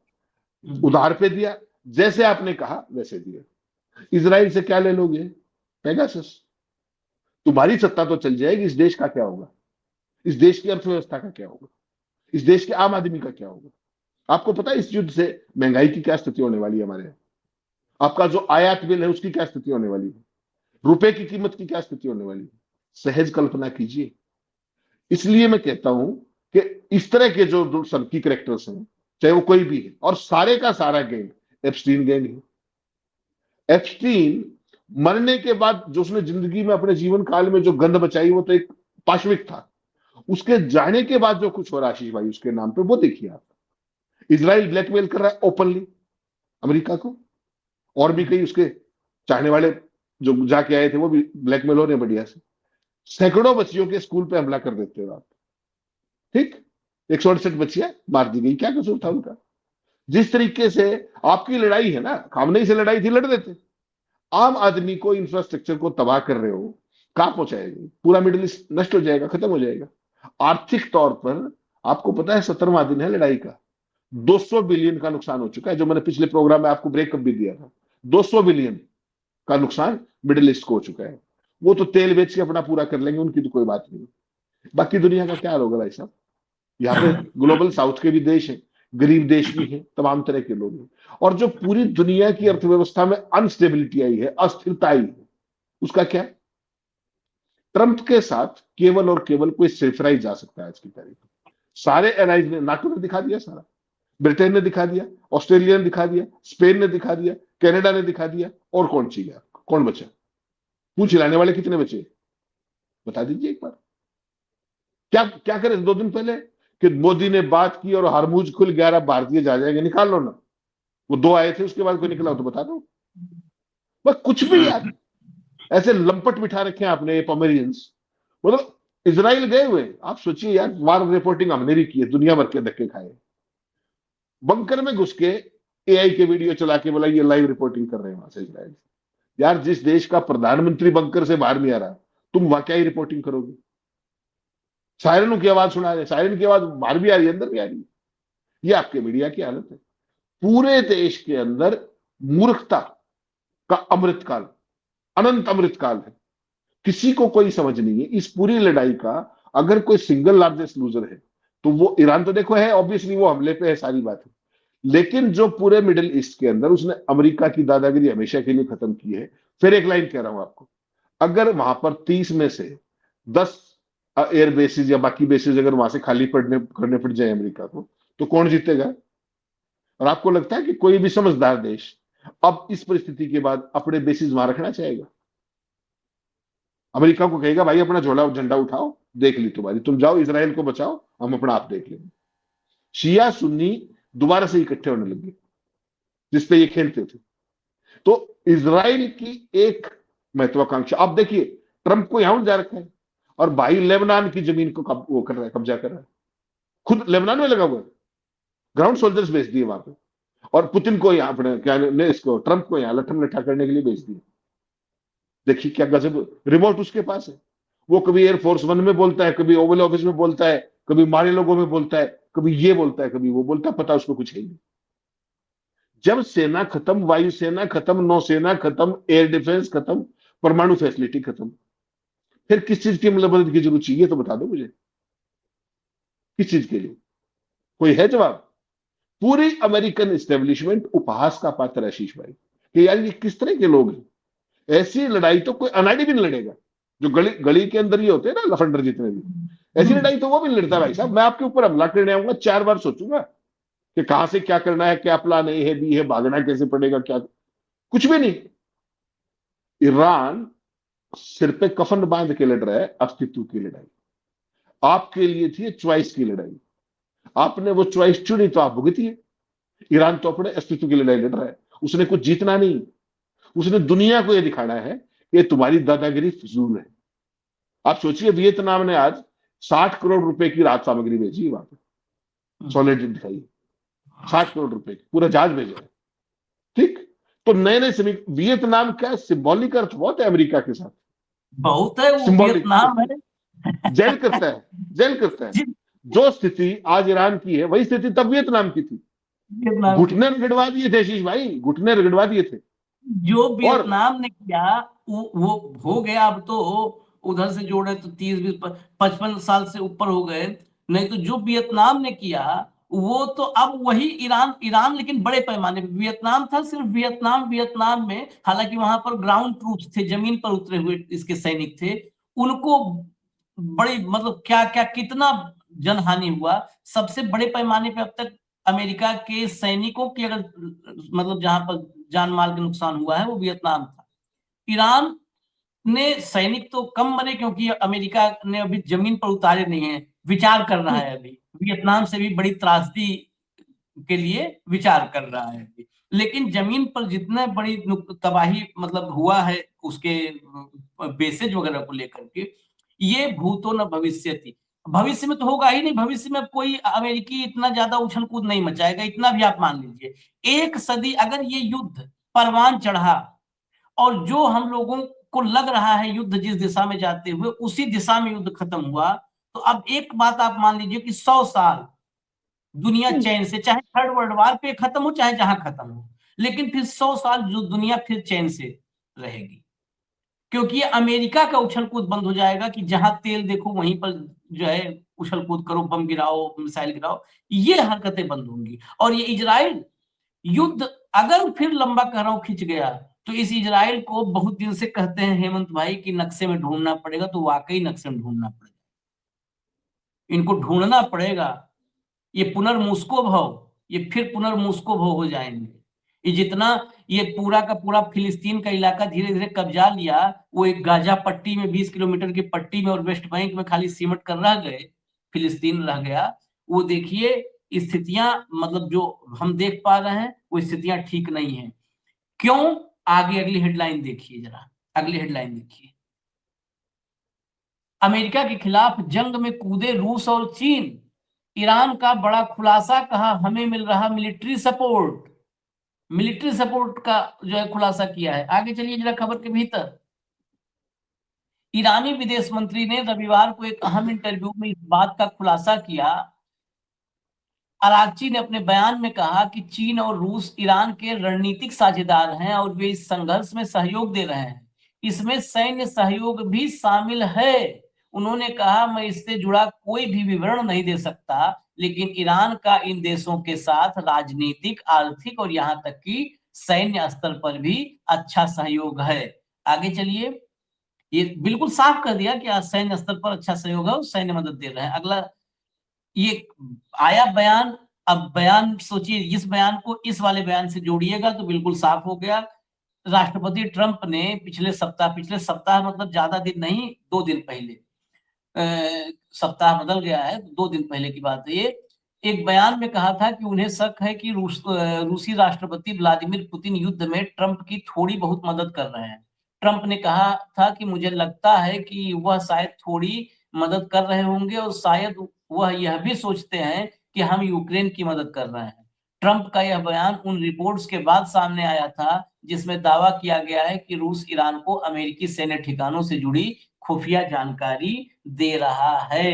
[SPEAKER 2] उधार पे दिया, जैसे आपने कहा वैसे दिया। इजराइल से क्या ले लोगे? पेगासस। तुम्हारी सत्ता तो चल जाएगी, इस देश का क्या होगा? इस देश की अर्थव्यवस्था का क्या होगा? इस देश के आम आदमी का क्या होगा? आपको पता है इस युद्ध से महंगाई की क्या स्थिति होने वाली है हमारे यहाँ? आपका जो आयात बिल है उसकी क्या स्थिति होने वाली है? रुपए की कीमत की क्या स्थिति होने वाली है? सहज कल्पना कीजिए। इसलिए मैं कहता हूं कि इस तरह के जो सबकी कैरेक्टर्स हैं, चाहे वो कोई भी है, और सारे का सारा गैंग एप्स्टीन गैंग है। एप्स्टीन मरने के बाद जो उसने जिंदगी में अपने जीवन काल में जो गंध बचाई वो तो एक पाशविक था। उसके जाने के बाद जो कुछ हो रहा आशीष भाई उसके नाम पे, वो देखिए आप। इजराइल ब्लैकमेल कर रहा है ओपनली अमेरिका को, और भी कई उसके चाहने वाले जो जाके आए थे वो भी ब्लैकमेल हो रहे हैं बढ़िया से। सैकड़ों बच्चियों के स्कूल पे हमला कर देते हो आप, ठीक, 168 बच्चियां मार दी गई, क्या कसूर था उनका? जिस तरीके से आपकी लड़ाई है ना, खामनेई से लड़ाई थी, लड़ देते। आम आदमी को, इंफ्रास्ट्रक्चर को तबाह कर रहे हो, कहां पहुंचाएगी? पूरा मिडिल ईस्ट नष्ट हो जाएगा, खत्म हो जाएगा। आर्थिक तौर पर आपको पता है 17वां दिन है लड़ाई का, 200 बिलियन का नुकसान हो चुका है, जो मैंने पिछले प्रोग्राम में आपको ब्रेकअप भी दिया था। 200 बिलियन का नुकसान मिडिल ईस्ट को हो चुका है। वो तो तेल बेच के अपना पूरा कर लेंगे, उनकी तो कोई बात नहीं। बाकी दुनिया का क्या हाल होगा भाई साहब? यहाँ पे ग्लोबल साउथ के भी देश हैं, गरीब देश भी हैं, तमाम तरह के लोग हैं। और जो पूरी दुनिया की अर्थव्यवस्था में अनस्टेबिलिटी आई है, अस्थिरता आई है, उसका क्या? ट्रंप के साथ केवल और केवल कोई सिरफराई जा सकता है आज की तारीख में। सारे एलाइज ने, नाटो ने दिखा दिया सारा, ब्रिटेन ने दिखा दिया, ऑस्ट्रेलिया ने दिखा दिया, स्पेन ने दिखा दिया, कनाडा ने दिखा दिया, और कौन चाहिए आपको? कौन बचा? पूछ हिलाने वाले कितने बचे? बता दीजिए एक बार। क्या क्या करें? 2 दिन पहले कि मोदी ने बात की और हरमुज खुल 11 भारतीय जा जाएंगे, निकाल लो ना। वो 2 आए थे, उसके बाद कोई निकला हो तो बता दो। बस कुछ भी यार, ऐसे लंपट बिठा रखे हैं आपने ये पोमेरियंस। मतलब इजराइल गए हुए, आप सोचिए यार, वार रिपोर्टिंग हमने भी की है, दुनिया भर के धक्के खाए। बंकर में घुस के एआई के वीडियो चला के बोला ये लाइव रिपोर्टिंग कर रहे हैं वहां से इजराइल। यार जिस देश का प्रधानमंत्री बंकर से बाहर नहीं आ रहा, तुम वहां क्या ही रिपोर्टिंग करोगे? सायरनों की आवाज सुना रहे, सायरन की आवाज बाहर भी आ रही है, अंदर भी आ रही है। ये आपके मीडिया की हालत है। पूरे देश के अंदर मूर्खता का अमृतकाल, अनंत अमृतकाल है। किसी को कोई समझ नहीं है इस पूरी लड़ाई का। अगर कोई सिंगल लार्जेस्ट लूजर है तो वो ईरान तो देखो है, ऑब्वियसली वो हमले पे है, सारी बात है। लेकिन जो पूरे मिडिल ईस्ट के अंदर उसने अमेरिका की दादागिरी हमेशा के लिए खत्म की है। फिर एक लाइन कह रहा हूं आपको, अगर वहां पर 30 में से 10 एयर बेसिस या बाकी बेसिस अगर वहां से खाली पड़ने करने पड़ जाए अमेरिका को, तो कौन जीतेगा? और आपको लगता है कि कोई भी समझदार देश अब इस परिस्थिति के बाद अपने बेसिस वहां रखना चाहेगा? अमेरिका को कहेगा भाई अपना झोला झंडा उठाओ, देख ली तुम्हारी, तुम जाओ इसराइल को बचाओ, हम अपना आप देख लेंगे। शिया सुन्नी दोबारा से इकट्ठे होने लगे जिसपे ये खेलते थे। तो इसराइल की एक महत्वाकांक्षा, आप देखिए ट्रंप को यहां जा रखा है और भाई लेबनान की जमीन को वो कर रहा है, कब्जा कर रहा है, खुद लेबनान में लगा हुआ है, ग्राउंड सोल्जर्स भेज दिए वहां पे, और पुतिन को यहाँ अपने क्या ने इसको ट्रंप को यहाँ लठम लठा करने के लिए भेज दिए। देखिए क्या गजब, रिमोट उसके पास है। वो कभी एयरफोर्स 1 में बोलता है, कभी ओवल ऑफिस में बोलता है, कभी मारे लोगों में बोलता है, कभी ये बोलता है, कभी वो बोलता है, पता उसको कुछ है ही नहीं। जब सेना खत्म, वायुसेना खत्म, नौसेना खत्म, एयर डिफेंस खत्म, परमाणु फैसिलिटी खत्म, फिर किस चीज की मदद की जरूरत चाहिए? तो बता दो मुझे, किस चीज के लिए? कोई है जवाब? पूरी अमेरिकन एस्टेब्लिशमेंट उपहास का पात्र है आशीष भाई, कि यार ये किस तरह के लोग हैं। ऐसी लड़ाई तो कोई अनाड़ी भी नहीं लड़ेगा। जो गली गली के अंदर ये होते हैं ना लफंडर जितने भी, ऐसी लड़ाई तो वो भी नहीं लड़ता भाई साहब। मैं आपके ऊपर हमला करने आऊंगा 4 बार सोचूंगा कि कहां से क्या करना है, क्या प्लान ए है, बी है, भागना कैसे पड़ेगा, क्या, कुछ भी नहीं। ईरान सिर पे कफन बांध के लड़ रहा है अस्तित्व की लड़ाई। आपके लिए थी चॉइस की लड़ाई, आपने वो चॉइस चुनी तो आप भुगतिए। ईरान तो अपने अस्तित्व की लड़ाई लड़ रहा है, उसने कुछ जीतना नहीं, उसने दुनिया को यह दिखाना है कि तुम्हारी दादागिरी फिजूल है। आप सोचिए वियतनाम ने आज 60 करोड़ रुपए की राहत सामग्री भेजी वहां पर, सॉलिडरिटी दिखाई, 60 करोड़ रुपए की पूरा जहाज भेजा है, ठीक। तो नए नए श्रमिक, वियतनाम का सिंबॉलिक अर्थ बहुत है अमेरिका के साथ,
[SPEAKER 1] बहुत है वो
[SPEAKER 2] सिंबॉलिक
[SPEAKER 1] वियतनाम है।
[SPEAKER 2] जेल करता है, जेल करता है। जो स्थिति आज ईरान की है वही स्थिति तब वियतनाम की थी।
[SPEAKER 1] वियतनाम की
[SPEAKER 2] घुटने रगड़वा दिए थे आशीष भाई, घुटने रगड़वा दिए थे।
[SPEAKER 1] जो
[SPEAKER 2] और
[SPEAKER 1] वियतनाम ने किया वो हो गया। अब तो उधर से जोड़े तो 30-50-55 साल से ऊपर हो गए। नहीं तो जो वियतनाम ने किया वो तो अब वही ईरान ईरान लेकिन बड़े पैमाने पे। वियतनाम था सिर्फ वियतनाम, वियतनाम में हालांकि वहां पर ग्राउंड ट्रूप्स थे, जमीन पर उतरे हुए इसके सैनिक थे, उनको बड़ी मतलब क्या क्या कितना जनहानि हुआ। सबसे बड़े पैमाने पे अब तक अमेरिका के सैनिकों की अगर मतलब जहां पर जान माल का नुकसान हुआ है वो वियतनाम था। ईरान ने सैनिक तो कम मरे क्योंकि अमेरिका ने अभी जमीन पर उतारे नहीं है, विचार कर रहा है अभी। वियतनाम से भी बड़ी त्रासदी के लिए विचार कर रहा है। लेकिन जमीन पर जितना बड़ी तबाही मतलब हुआ है उसके बेसेज वगैरह को लेकर के, ये भूतो न भविष्यति, भविष्य में तो होगा ही नहीं, भविष्य में कोई अमेरिकी इतना ज्यादा उछल कूद नहीं मचाएगा, इतना भी आप मान लीजिए। एक सदी अगर ये युद्ध परवान चढ़ा और जो हम लोगों को लग रहा है युद्ध जिस दिशा में जाते हुए उसी दिशा में युद्ध खत्म हुआ, तो अब एक बात आप मान लीजिए कि 100 साल दुनिया चैन से, चाहे थर्ड वर्ल्ड वार पे खत्म हो चाहे जहां खत्म हो, लेकिन फिर 100 साल जो दुनिया फिर चैन से रहेगी, क्योंकि ये अमेरिका का उछल कूद बंद हो जाएगा कि जहां तेल देखो वहीं पर जो है उछल कूद करो, बम गिराओ, मिसाइल गिराओ, ये हरकतें बंद होंगी। और ये इजराइल युद्ध अगर फिर लंबा कह रहा हूं खिंच गया, तो इस इजराइल को बहुत दिन से कहते हैं हेमंत भाई कि नक्शे में ढूंढना पड़ेगा, तो वाकई नक्शे में ढूंढना पड़ेगा, इनको ढूंढना पड़ेगा। ये पुनर्मूस्को भव, ये फिर पुनर्मूस्को भव हो जाएंगे। ये जितना ये पूरा का पूरा फिलिस्तीन का इलाका धीरे धीरे कब्जा लिया, वो एक गाजा पट्टी में 20 किलोमीटर की पट्टी में और वेस्ट बैंक में खाली सिमट कर रह गए, फिलिस्तीन रह गया। वो देखिए स्थितियां मतलब जो हम देख पा रहे हैं वो स्थितियां ठीक नहीं है। क्यों? आगे अगली हेडलाइन देखिए जरा, अगली हेडलाइन देखिए। अमेरिका के खिलाफ जंग में कूदे रूस और चीन, ईरान का बड़ा खुलासा, कहा हमें मिल रहा मिलिट्री सपोर्ट, मिलिट्री सपोर्ट का जो है खुलासा किया है। आगे चलिए जरा खबर के भीतर। ईरानी विदेश मंत्री ने रविवार को एक अहम इंटरव्यू में इस बात का खुलासा किया। अरागची ने अपने बयान में कहा कि चीन और रूस ईरान के रणनीतिक साझेदार हैं और वे इस संघर्ष में सहयोग दे रहे हैं, इसमें सैन्य सहयोग भी शामिल है। उन्होंने कहा मैं इससे जुड़ा कोई भी विवरण नहीं दे सकता, लेकिन ईरान का इन देशों के साथ राजनीतिक, आर्थिक और यहां तक कि सैन्य स्तर पर भी अच्छा सहयोग है। आगे चलिए। ये बिल्कुल साफ कर दिया कि आज सैन्य स्तर पर अच्छा सहयोग है और सैन्य मदद दे रहे हैं। अगला ये आया बयान, अब बयान सोचिए, इस बयान को इस वाले बयान से जोड़िएगा तो बिल्कुल साफ हो गया। राष्ट्रपति ट्रंप ने पिछले सप्ताह मतलब ज्यादा दिन नहीं, 2 दिन पहले, सप्ताह बदल गया है, 2 दिन पहले की बात है ये, एक बयान में कहा था कि उन्हें शक है कि रूसी राष्ट्रपति व्लादिमीर पुतिन युद्ध में ट्रंप की थोड़ी बहुत मदद कर रहे हैं। ट्रंप ने कहा था कि मुझे लगता है कि वह शायद थोड़ी मदद कर रहे होंगे और शायद वह यह भी सोचते हैं कि हम यूक्रेन की मदद कर रहे हैं। ट्रंप का यह बयान उन रिपोर्ट्स के बाद सामने आया था जिसमें दावा किया गया है कि रूस ईरान को अमेरिकी सैन्य ठिकानों से जुड़ी खुफिया जानकारी दे रहा है।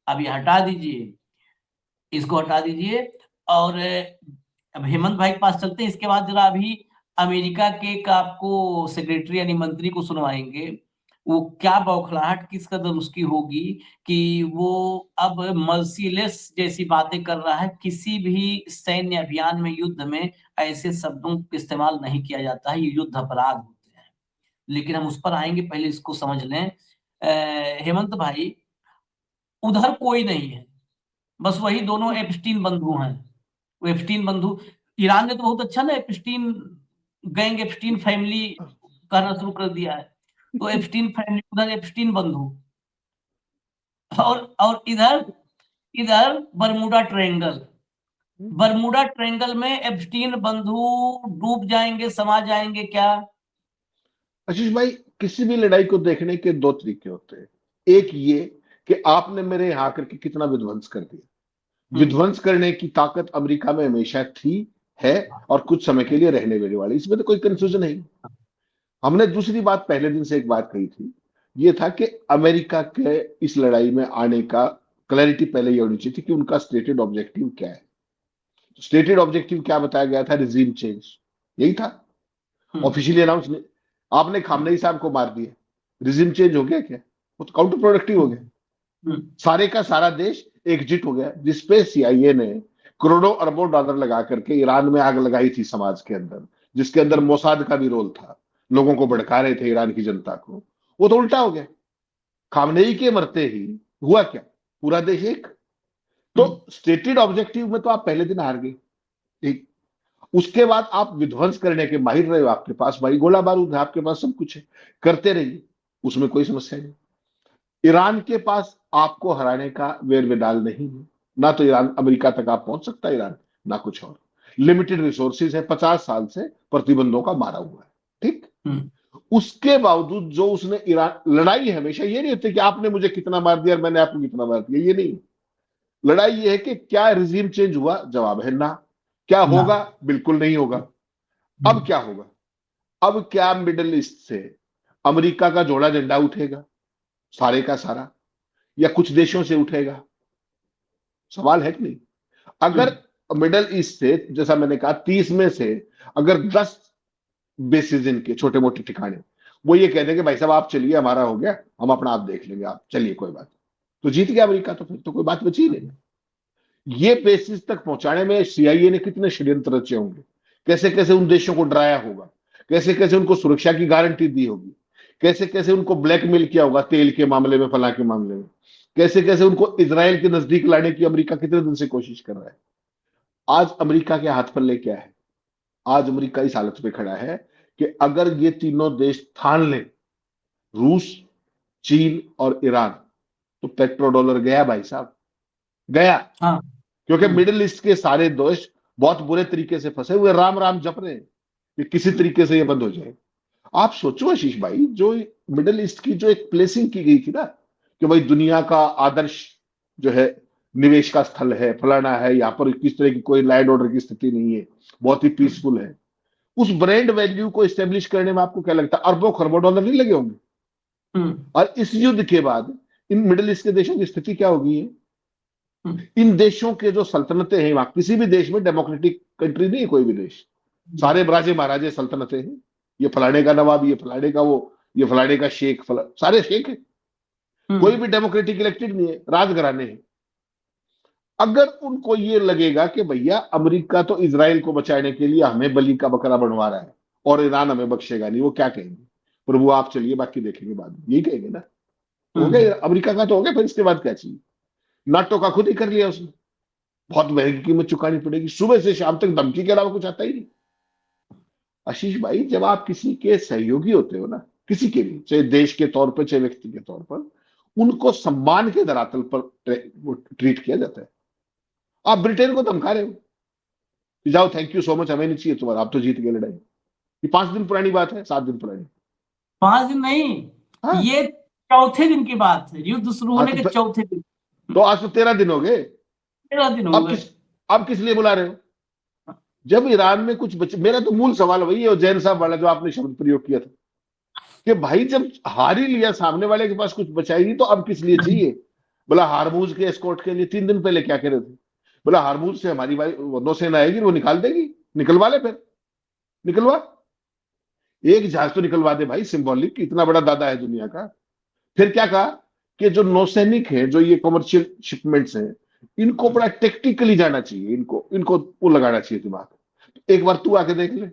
[SPEAKER 1] अब ये हटा दीजिए, इसको हटा दीजिए और अब हेमंत भाई के पास चलते हैं। इसके बाद जरा अभी अमेरिका के का आपको सेक्रेटरी यानी मंत्री को सुनवाएंगे। वो क्या बौखलाहट किस कदर उसकी होगी कि वो अब मर्सीलेस जैसी बातें कर रहा है। किसी भी सैन्य अभियान में, युद्ध में ऐसे शब्दों का इस्तेमाल नहीं किया जाता है, ये युद्ध अपराध होते हैं। लेकिन हम उस पर आएंगे, पहले इसको समझ लें। हेमंत भाई, उधर कोई नहीं है, बस वही दोनों एप्स्टीन बंधु हैं। वो एप्स्टीन बंधु, ईरान ने तो बहुत अच्छा ना एप्स्टीन गैंग, एप्स्टीन फैमिली करना शुरू कर दिया है। तो एप्स्टीन फैमिली, उधर एप्स्टीन बंधु, और इधर इधर बरमूडा ट्रायंगल। बरमूडा ट्रायंगल में एप्स्टीन बंधु डूब जाएंगे, समा जाएंगे क्या?
[SPEAKER 2] आशीष भाई, किसी भी लड़ाई को देखने के दो तरीके होते हैं। एक ये कि आपने मेरे यहां आकर के कितना विध्वंस कर दिया। विध्वंस करने की ताकत अमेरिका में हमेशा थी, है और कुछ समय के लिए रहने वाली, इसमें तो कोई कंफ्यूजन नहीं। हमने दूसरी बात पहले दिन से एक बात कही थी, ये था कि अमेरिका के इस लड़ाई में आने का क्लैरिटी पहले ये होनी चाहिए थी कि उनका स्टेटेड ऑब्जेक्टिव क्या है। स्टेटेड ऑब्जेक्टिव क्या बताया गया था? रिजीम चेंज, यही था ऑफिशियली अनाउंस। आपने खामनेई साहब को मार दिया, रिजीम चेंज हो गया क्या? वो तो काउंटर प्रोडक्टिव हो गया। सारे का सारा देश एकजुट हो गया, जिसपे सीआईए ने करोड़ों अरबों डॉलर लगा करके ईरान में आग लगाई थी समाज के अंदर, जिसके अंदर मोसाद का भी रोल था, लोगों को भड़का रहे थे ईरान की जनता को। वो तो उल्टा हो गया, खामनेई के मरते ही हुआ क्या? पूरा देश एक। तो स्टेटेड ऑब्जेक्टिव में तो आप पहले दिन हार गए, एक। उसके बाद आप विध्वंस करने के माहिर रहे हो, आपके पास भाई गोला बारूद है, आपके पास सब कुछ है, करते रहिए, उसमें कोई समस्या नहीं। ईरान के पास आपको हराने का वेर विडाल नहीं है, ना तो ईरान अमेरिका तक आप पहुंच सकता है ईरान, ना कुछ और। लिमिटेड रिसोर्सेज है, 50 साल से प्रतिबंधों का मारा हुआ है, ठीक। उसके बावजूद जो उसने ईरान, लड़ाई हमेशा ये नहीं होती कि आपने मुझे कितना मार दिया और मैंने आपको कितना मार दिया, ये नहीं। लड़ाई ये है कि क्या रिजीम चेंज हुआ, जवाब है ना। क्या
[SPEAKER 1] ना।
[SPEAKER 2] होगा, बिल्कुल नहीं होगा। अब क्या होगा, अब क्या मिडिल ईस्ट से अमेरिका का जोड़ा झंडा उठेगा सारे का सारा, या कुछ देशों से उठेगा, सवाल है कि नहीं। अगर मिडिल ईस्ट से, जैसा मैंने कहा, 30 में से अगर 10 बेसिस इनके छोटे मोटे ठिकाने वो ये कह देंगे भाई साहब आप चलिए, हमारा हो गया, हम अपना आप देख लेंगे, आप चलिए कोई बात, तो जीत गया अमेरिका, तो फिर तो कोई बात बची ही नहीं। ये बेसिस तक पहुंचाने में सीआईए ने कितने षड्यंत्र रचे होंगे, कैसे कैसे उन देशों को डराया होगा, कैसे कैसे उनको सुरक्षा की गारंटी दी होगी, कैसे कैसे उनको ब्लैकमेल किया होगा तेल के मामले में, फला के मामले में, कैसे कैसे उनको इजराइल के नजदीक लाने की अमेरिका कितने दिन से कोशिश कर रहा है। आज अमेरिका के हाथ पल्ले क्या है, आज अमेरिका इस हालत में खड़ा है कि अगर ये तीनों देश ठान लें, रूस, चीन और ईरान, तो पेट्रो डॉलर गया भाई साहब, गया।
[SPEAKER 1] हाँ।
[SPEAKER 2] क्योंकि मिडिल ईस्ट के सारे देश बहुत बुरे तरीके से फंसे हुए, राम राम जप रहे हैं कि किसी तरीके से ये बंद हो जाए। आप सोचो आशीष भाई, जो मिडिल ईस्ट की जो एक प्लेसिंग की गई थी ना, कि भाई दुनिया का आदर्श जो है निवेश का स्थल है, फलाना है, यहाँ पर किस तरह की कोई लैंड ऑर्डर की स्थिति नहीं है, बहुत ही पीसफुल है, उस ब्रांड वैल्यू को एस्टेब्लिश करने में आपको क्या लगता है अरबों खरबों डॉलर नहीं लगे होंगे। और इस युद्ध के बाद इन मिडिल ईस्ट के देशों की स्थिति क्या होगी है? इन देशों के जो सल्तनतें हैं, वहां किसी भी देश में डेमोक्रेटिक कंट्री नहीं है कोई भी देश, सारे राजे महाराजे सल्तनतें हैं, ये फलाने का नवाब, ये फलाने का वो, ये फलाने का शेख, सारे शेख है, कोई भी डेमोक्रेटिक इलेक्टेड नहीं है, राजघराने हैं। अगर उनको ये लगेगा कि भैया अमेरिका तो इजराइल को बचाने के लिए हमें बलि का बकरा बनवा रहा है और ईरान हमें बख्शेगा नहीं, वो क्या कहेंगे, प्रभु आप चलिए बाकी देखेंगे बाद में, यही कहेंगे ना। तो हो गया अमेरिका का, तो हो गया, फिर इसके बाद क्या चाहिए। नाटो का खुद ही कर लिया उसने, बहुत महंगी कीमत चुकानी पड़ेगी, सुबह से शाम तक धमकी के अलावा कुछ आता ही नहीं। आशीष भाई, जब आप किसी के सहयोगी होते हो ना, किसी के भी, चाहे देश के तौर पर चाहे व्यक्ति के तौर पर, उनको सम्मान के धरातल पर ट्रीट किया जाता है। आप ब्रिटेन को धमका रहे हो कि जाओ थैंक यू सो मच, हमें नहीं चाहिए तुम्हारा, आप तो जीत गए लड़ाई। ये 5 दिन पुरानी बात है, 7 दिन पुरानी।
[SPEAKER 1] 5 दिन नहीं,
[SPEAKER 2] हाँ
[SPEAKER 1] ये चौथे दिन की बात है, युद्ध शुरू
[SPEAKER 2] हाँ,
[SPEAKER 1] होने के चौथे दिन।
[SPEAKER 2] तो आज तो 13 दिन हो गए।
[SPEAKER 1] 13 दिन हो
[SPEAKER 2] अब
[SPEAKER 1] गए।
[SPEAKER 2] अब किस लिए बुला रहे हो, जब ईरान में कुछ मेरा तो मूल सवाल वही है, और जैन साहब वाला जो आपने शब्द प्रयोग किया था कि भाई जब हार ही लिया, सामने वाले के पास कुछ बचा ही नहीं, तो अब किस लिए चाहिए। बोला हारमूज के एस्कॉर्ट के लिए 3 दिन पहले क्या कह रहे थे, बोला हारमूज से हमारी नौसेना आएगी, वो निकाल देगी, निकलवा ले, फिर निकलवा, एक जहाज तो निकलवा दे भाई, सिंबॉलिक, इतना बड़ा दादा है दुनिया का। फिर क्या कहा कि जो नौसैनिक है, जो ये कमर्शियल शिपमेंट्स हैं, इनको बड़ा टेक्टिकली जाना चाहिए, इनको इनको वो लगाना चाहिए दिमाग। एक बार तू आके देख ले,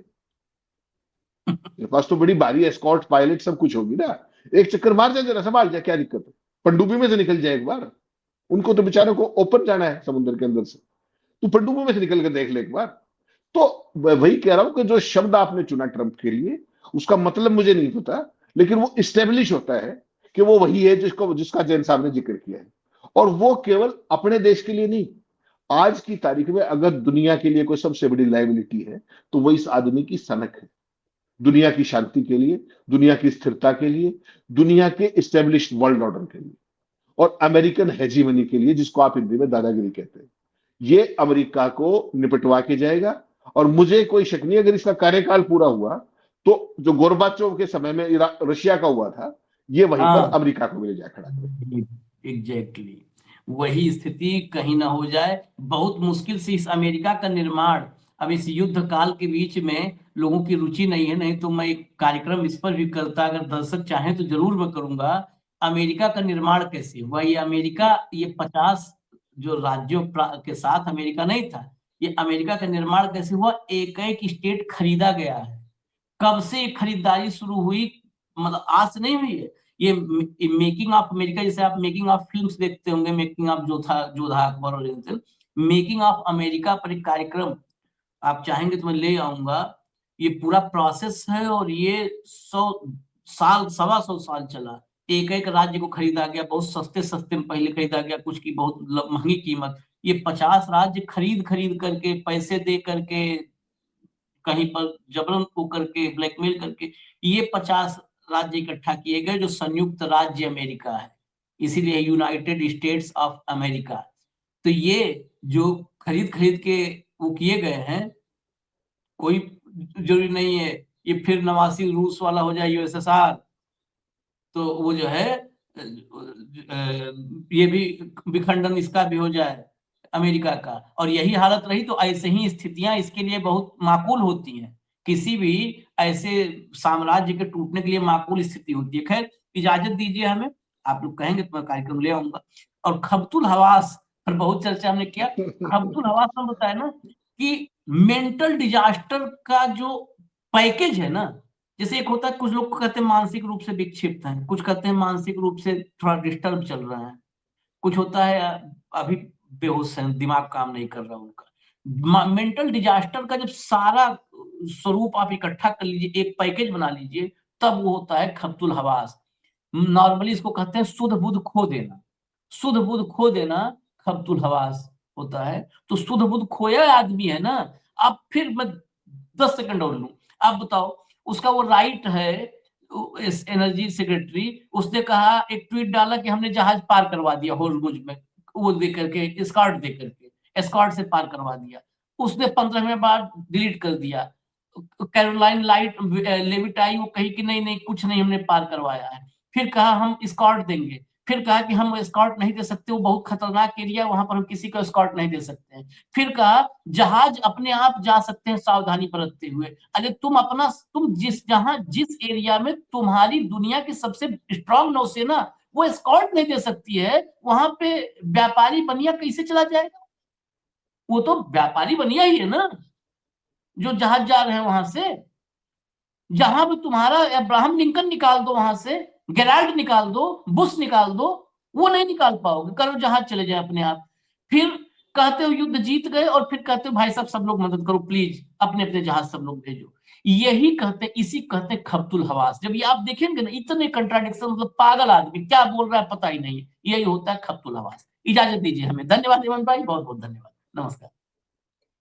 [SPEAKER 2] तेरे पास तो बड़ी भारी एस्कॉर्ट पायलट सब कुछ होगी ना, एक चक्कर मार जाए, जरा संभाल जाए, क्या दिक्कत है, पनडुब्बी में से निकल जाए एक बार। उनको तो बेचारों को ओपन जाना है समुद्र के अंदर से, तू पनडुब्बी में से निकल कर देख ले एक बार। तो वही कह रहा हूं कि जो शब्द आपने चुना ट्रंप के लिए, उसका मतलब मुझे नहीं पता, लेकिन वो इस्टेब्लिश होता है कि वो वही है जिसका जैन साहब ने जिक्र किया है। और वो केवल अपने देश के लिए नहीं, आज की तारीख में अगर दुनिया के लिए कोई सबसे बड़ी लाइबिलिटी है, तो वो इस आदमी की सनक है, दुनिया की शांति के लिए, दुनिया की स्थिरता के लिए, दुनिया के इस्टेब्लिश्ड वर्ल्ड ऑर्डर के लिए, और अमेरिकन हेजीमनी के लिए, जिसको आप हिंदी में दादागिरी कहते हैं। ये अमेरिका को निपटवा के जाएगा। और मुझे कोई शक नहीं, अगर इसका कार्यकाल पूरा हुआ, तो जो गोरबाचोव के समय में रशिया का हुआ था, ये वहीं पर अमेरिका को मिल जाए खड़ा।
[SPEAKER 1] एग्जैक्टली वही स्थिति कहीं ना हो जाए। बहुत मुश्किल से इस अमेरिका का निर्माण, अब इस युद्ध काल के बीच में लोगों की रुचि नहीं है, नहीं तो मैं एक कार्यक्रम इस पर भी करता, अगर दर्शक चाहें तो जरूर मैं करूंगा। अमेरिका का निर्माण कैसे हुआ, ये अमेरिका, ये 50 जो राज्यों के साथ अमेरिका नहीं था, ये अमेरिका का निर्माण कैसे हुआ, एक एक स्टेट खरीदा गया है। कब से खरीदारी शुरू हुई, मतलब आज से नहीं हुई है ये। मेकिंग ऑफ अमेरिका, जैसे आप मेकिंग ऑफ फिल्म्स देखते होंगे, मेकिंग ऑफ जोधा अकबर और मेकिंग ऑफ अमेरिका पर एक कार्यक्रम आप चाहेंगे तो मैं ले आऊंगा। ये पूरा प्रोसेस है और ये 100 साल, 125 साल चला। एक एक राज्य को खरीदा गया, बहुत सस्ते सस्ते में पहले खरीदा गया, कुछ की बहुत महंगी कीमत, ये 50 राज्य खरीद खरीद करके, पैसे दे करके, कहीं पर जबरन वो करके, ब्लैकमेल करके ये 50 राज्य इकट्ठा किए गए जो संयुक्त राज्य अमेरिका है, इसीलिए यूनाइटेड स्टेट्स ऑफ अमेरिका। तो ये जो खरीद खरीद के वो किए गए हैं, कोई जरूरी नहीं है ये फिर नवासी रूस वाला हो जाए यूएसएसआर, तो वो जो है ये भी विखंडन इसका भी हो जाए अमेरिका का, और यही हालत रही तो ऐसे ही स्थितियां इसके लिए बहुत माकूल होती हैं, किसी भी ऐसे साम्राज्य के टूटने के लिए माकूल स्थिति होती है। खैर इजाजत दीजिए हमें, आप लोग कहेंगे तो मैं कार्यक्रम ले आऊंगा। और खब्तुल हवास पर बहुत चर्चा हमने किया। खब्तुल हवास में बताया ना कि मेंटल डिजास्टर का जो पैकेज है ना, जैसे एक होता है कुछ लोग कहते हैं मानसिक रूप से विक्षिप्त हैं, कुछ कहते हैं मानसिक रूप से थोड़ा डिस्टर्ब चल रहा है, कुछ होता है अभी बेहोश है, दिमाग काम नहीं कर रहा उनका। मेंटल डिजास्टर का जब सारा स्वरूप आप इकट्ठा कर लीजिए, एक पैकेज बना लीजिए, तब वो होता है खब्तुल हवास। नॉर्मली इसको कहते हैं शुद्ध बुद्ध खो देना, शुद्ध बुद्ध खो देना खब्तुल हवास होता है। तो शुद्ध बुद्ध खोया आदमी है ना, अब फिर मैं 10 सेकंड और लूं, आप बताओ उसका वो राइट है, इस एनर्जी सेक्रेटरी उसने कहा, एक ट्वीट डाला कि हमने जहाज पार करवा दिया होर्मुज में, वो दे करके स्कॉट दे करके स्कॉट से पार करवा दिया। उसने 15 मिनट बाद डिलीट कर दिया। कैरोलाइन लाइट लेविट आई, वो कही कि नहीं नहीं कुछ नहीं हमने पार करवाया है। फिर कहा हम स्कॉट देंगे, फिर कहा कि हम स्कॉट नहीं दे सकते, वो बहुत खतरनाक एरिया, वहां पर हम किसी को स्कॉट नहीं दे सकते हैं। फिर कहा जहाज अपने आप जा सकते हैं सावधानी बरतते हुए। अरे तुम जिस एरिया में तुम्हारी दुनिया की सबसे स्ट्रांग नौसेना वो स्कॉट नहीं दे सकती है, वहां पे व्यापारी बनिया कैसे चला जाएगा? वो तो व्यापारी बनिया ही है ना जो जहाज जा रहे हैं वहां से। जहां भी तुम्हारा अब्राहम लिंकन निकाल दो, वहां से गेराल्ड निकाल दो, बुश निकाल दो, वो नहीं निकाल पाओगे, करो जहाज चले जाए अपने आप। फिर कहते हो युद्ध जीत गए, और फिर कहते हो भाई साहब सब लोग मदद करो प्लीज, अपने अपने जहाज सब लोग भेजो। यही कहते, इसी कहते खब्तुल हवास। जब ये आप देखेंगे ना इतने कंट्राडिक्शन, मतलब पागल आदमी क्या बोल रहा है पता ही नहीं है, यही होता है खब्तुल हवास। इजाजत दीजिए हमें, धन्यवाद हेमंत भाई, बहुत बहुत धन्यवाद, नमस्कार।